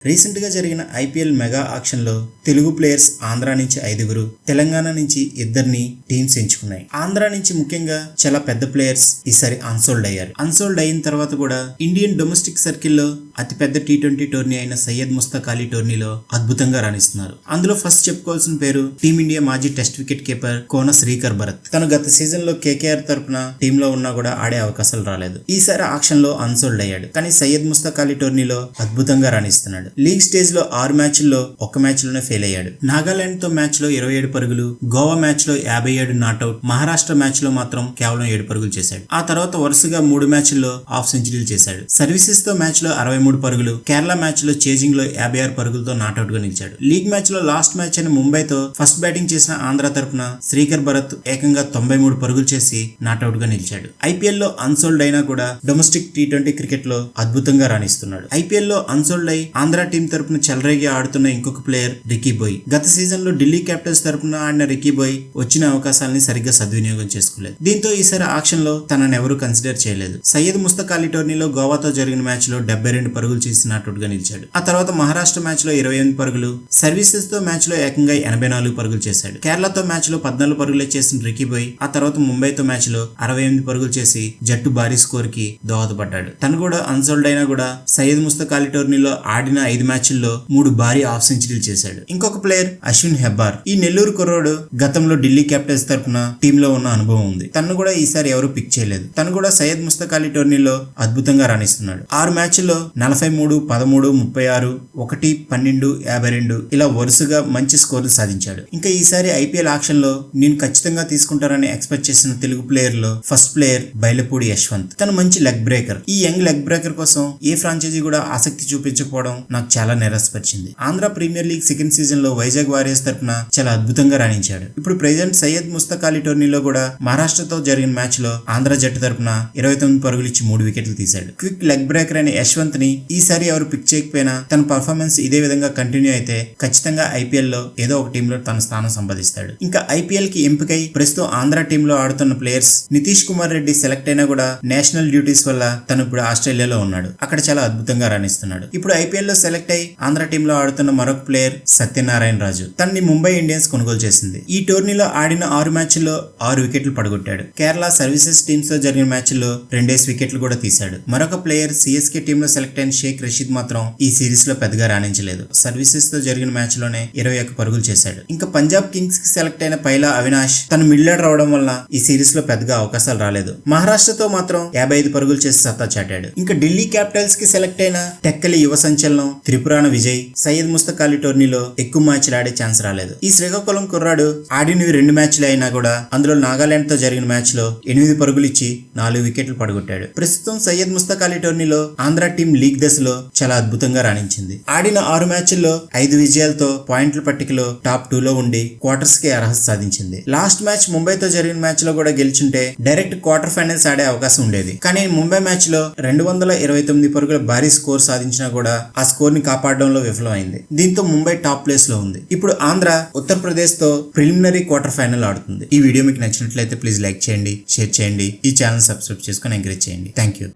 Recent గా జరిగిన IPL mega auction లో తెలుగు ప్లేయర్స్ ఆంధ్ర నుంచి 5, తెలంగాణ నుంచి 2 టీమ్స్ ఎంచుకున్నాయి. ఆంధ్ర నుంచి ముఖ్యంగా చాలా పెద్ద ప్లేయర్స్ ఈసారి అన్సోల్డ్ అయ్యారు. అన్సోల్డ్ అయిన తర్వాత కూడా ఇండియన్ డొమెస్టిక్ సర్కిల్లో అతిపెద్ద T20 టోర్నీ అయిన సయ్యద్ ముస్తక్ అలీ టోర్నీలో అద్భుతంగా రాణిస్తున్నారు. అందులో ఫస్ట్ చెప్పుకోవాల్సిన పేరు టీమిండియా మాజీ టెస్ట్ వికెట్ కీపర్ కోన శ్రీకర్ భరత్. తను గత సీజన్ లో కేకేఆర్ తరపున టీంలో ఉన్నా కూడా ఆడే అవకాశాలు రాలేదు. ఈసారి ఆక్షన్ లో అన్సోల్డ్ అయ్యాడు. కానీ సయ్యద్ ముస్తక్ అలీ టోర్నీలో అద్భుతంగా రాణిస్తున్నాడు. లీగ్ స్టేజ్ లో 6 మ్యాచ్ల్లో ఒక్క మ్యాచ్ లోనే ఫెయిల్ అయ్యాడు. నాగాలాండ్ తో మ్యాచ్ లో 27 పరుగులు, గోవా మ్యాచ్ లో 57 నాట్అవుట్, మహారాష్ట్ర మ్యాచ్ లో మాత్రం కేవలం 7 పరుగులు చేశాడు. ఆ తర్వాత వరుసగా 3 మ్యాచ్ల్లో హాఫ్ సెంచరీలు చేశాడు. సర్వీసెస్ తో మ్యాచ్ లో 63 పరుగులు, కేరళ మ్యాచ్ లో చేజింగ్ లో 56 పరుగులతో నాట్అవుట్ గా నిలిచాడు. లీగ్ మ్యాచ్ లో లాస్ట్ మ్యాచ్ అయిన ముంబైతో ఫస్ట్ బ్యాటింగ్ చేసిన ఆంధ్ర తరపున శ్రీకర్ భరత్ ఏకంగా 93 పరుగులు చేసి నాట్అవుట్ గా నిలిచాడు. ఐపీఎల్ లో అన్సోల్డ్ అయినా కూడా డొమెస్టిక్ T20 క్రికెట్ లో అద్భుతంగా రాణిస్తున్నాడు. ఐపీఎల్ లో అన్సోల్డ్ అయి ఆంధ్ర టీం తరపున చెలరేగి ఆడుతున్న ఇంకొక ప్లేయర్ రికీ బాయ్. గత సీజన్ లో ఢిల్లీ క్యాపిటల్స్ తరపున ఆడిన రికీ బాయ్ వచ్చిన అవకాశాలని సరిగ్గా సద్వినియోగం చేసుకోలేదు. దీంతో ఈసారి ఆక్షన్ లో తనని ఎవరూ కన్సిడర్ చేయలేదు. సయ్యద్ ముస్తక్ అలీ టోర్నీలో గోవాతో జరిగిన మ్యాచ్ లో 72 పరుగులు చేసి నాట్అవుట్ గా నిలిచాడు. ఆ తర్వాత మహారాష్ట్ర మ్యాచ్ లో 28 పరుగులు, సర్వీసెస్ తో మ్యాచ్ లో ఏకంగా 84 పరుగులు చేశాడు. కేరళతో మ్యాచ్ లో 14 పరుగులే చేసిన రికీ బాయ్ ఆ తర్వాత ముంబైతో మ్యాచ్ లో 68 పరుగులు చేసి జట్టు భారీ స్కోర్ కి దోహదపడ్డాడు. తను కూడా అన్సోల్డ్ అయినా కూడా సయ్యద్ ముస్తక్ అలీ టోర్నీలో ఆడిన 5 మ్యాచ్ల్లో 3 భారీ హాఫ్ సెంచరీలు చేశాడు. ఇంకొక ప్లేయర్ అశ్విన్ హెబ్బార్. ఈ నెల్లూరు కుర్రోడు గతంలో ఢిల్లీ క్యాపిటల్స్ తరపున టీంలో ఉన్న అనుభవం ఉంది. తను కూడా ఈసారి ఎవరు పిక్ చేయలేదు. తను కూడా సయ్యద్ ముస్తక్ అలీ టోర్నీలో అద్భుతంగా రాణిస్తున్నాడు. 6 మ్యాచ్ల్లో 43, 13, 36, 1, 12, 52 ఇలా వరుసగా మంచి స్కోర్లు సాధించాడు. ఇంకా ఈసారి ఐపీఎల్ ఆక్షన్ లో నేను ఖచ్చితంగా తీసుకుంటారని ఎక్స్పెక్ట్ చేసిన తెలుగు ప్లేయర్ లో ఫస్ట్ ప్లేయర్ బైలపూడి యశ్వంత్. తను మంచి లెగ్ బ్రేకర్. ఈ యంగ్ లెగ్ బ్రేకర్ కోసం ఏ ఫ్రాంచైజీ కూడా ఆసక్తి చూపించకపోవడం నాకు చాలా నిరాశపరిచింది. Andhra premier league second season లో వైజాగ్ వారియర్స్ తరపున చాలా అద్భుతంగా రాణించాడు. ఇప్పుడు ప్రెజెంట్ సయ్యద్ ముస్తక్ అలీ టోర్నీలో కూడా మహారాష్ట్రతో జరిగిన మ్యాచ్ లో ఆంధ్ర జట్టు తరపున 29 పరుగులు ఇచ్చి 3 వికెట్లు తీశాడు. క్విక్ లెగ్ బ్రేకర్ అయిన యశ్వంత్ ని ఈసారి ఎవరు పిక్ చేయకపోయినా తన పర్ఫార్మెన్స్ ఇదే విధంగా కంటిన్యూ అయితే ఖచ్చితంగా ఐపీఎల్ లో ఏదో ఒక టీంలో తన స్థానం సంపాదిస్తాడు. ఇంకా ఐపీఎల్ కి ఎంపికై ప్రస్తుతం ఆంధ్ర టీంలో ఆడుతున్న ప్లేయర్స్ నితీష్ కుమార్ రెడ్డి సెలెక్ట్ అయినా కూడా నేషనల్ డ్యూటీస్ వల్ల తను ఇప్పుడు ఆస్ట్రేలియాలో ఉన్నాడు. అక్కడ చాలా అద్భుతంగా రాణిస్తున్నాడు. ఇప్పుడు ఐపీఎల్ లో సెలెక్ట్ అయి ఆంధ్ర టీంలో ఆడుతున్న మరొక ప్లేయర్ సత్యనారాయణ రాజు. తనని ముంబై ఇండియన్స్ కొనుగోలు చేసింది. ఈ టోర్నీలో ఆడిన 6 మ్యాచ్ల్లో 6 వికెట్లు పడగొట్టాడు. కేరళ సర్వీసెస్ టీమ్స్ తో జరిగిన మ్యాచ్ల్లో 2 వికెట్లు కూడా తీశాడు. మరొక ప్లేయర్ సిఎస్కే టీమ్ లో సెలెక్ట్ అయిన షేక్ రషీద్ మాత్రం ఈ సిరీస్ లో పెద్దగా రాణించలేదు. సర్వీసెస్ తో జరిగిన మ్యాచ్ లోనే 21 పరుగులు చేశాడు. ఇంకా పంజాబ్ కింగ్స్ కి సెలెక్ట్ అయిన పైలా అవినాష్ తను మిడిల్ ఆర్డర్ అవడం వల్ల ఈ సిరీస్ లో పెద్దగా అవకాశాలు రాలేదు. మహారాష్ట్రతో మాత్రం 55 పరుగులు చేసి సత్తా చాటాడు. ఇంకా ఢిల్లీ క్యాపిటల్స్ కి సెలెక్ట్ అయిన టెక్కలి యువ సంచలనం త్రిపురాణ విజయ్ సయ్యద్ ముస్తక్ అలీ టోర్నీలో ఎక్కువ మ్యాచ్లు ఆడే ఛాన్స్ రాలేదు. ఈ శ్రీకాకుళం కుర్రాడు ఆడినవి 2 మ్యాచ్లు అయినా కూడా అందులో నాగాలాండ్ తో జరిగిన మ్యాచ్ లో 8 పరుగులు ఇచ్చి 4 వికెట్లు పడగొట్టాడు. ప్రస్తుతం సయ్యద్ ముస్తక్ అలీ టోర్నీలో ఆంధ్ర టీం లీగ్ దశలో చాలా అద్భుతంగా రాణించింది. ఆడిన 6 మ్యాచ్ల్లో 5 విజయాలతో పాయింట్ల పట్టికలో టాప్ 2 లో ఉండి క్వార్టర్స్ కి అర్హత సాధించింది. లాస్ట్ మ్యాచ్ ముంబైతో జరిగిన మ్యాచ్ లో కూడా గెలిచుంటే డైరెక్ట్ క్వార్టర్ ఫైనల్స్ ఆడే అవకాశం ఉండేది. కానీ ముంబై మ్యాచ్ లో 229 పరుగుల భారీ స్కోర్ సాధించినా కూడా ఆ స్కోర్ ని కాపాడడంలో విఫలమైంది. దీంతో ముంబై టాప్ ప్లేస్ లో ఉంది. ఇప్పుడు ఆంధ్ర ఉత్తరప్రదేశ్ తో ప్రిలిమినరీ క్వార్టర్ ఫైనల్ ఆడుతుంది. ఈ వీడియో మీకు నచ్చినట్లయితే ప్లీజ్ లైక్ చేయండి, షేర్ చేయండి, ఈ ఛానల్ సబ్స్క్రైబ్ చేసుకొని ఎంకరేజ్ చేయండి. Thank you.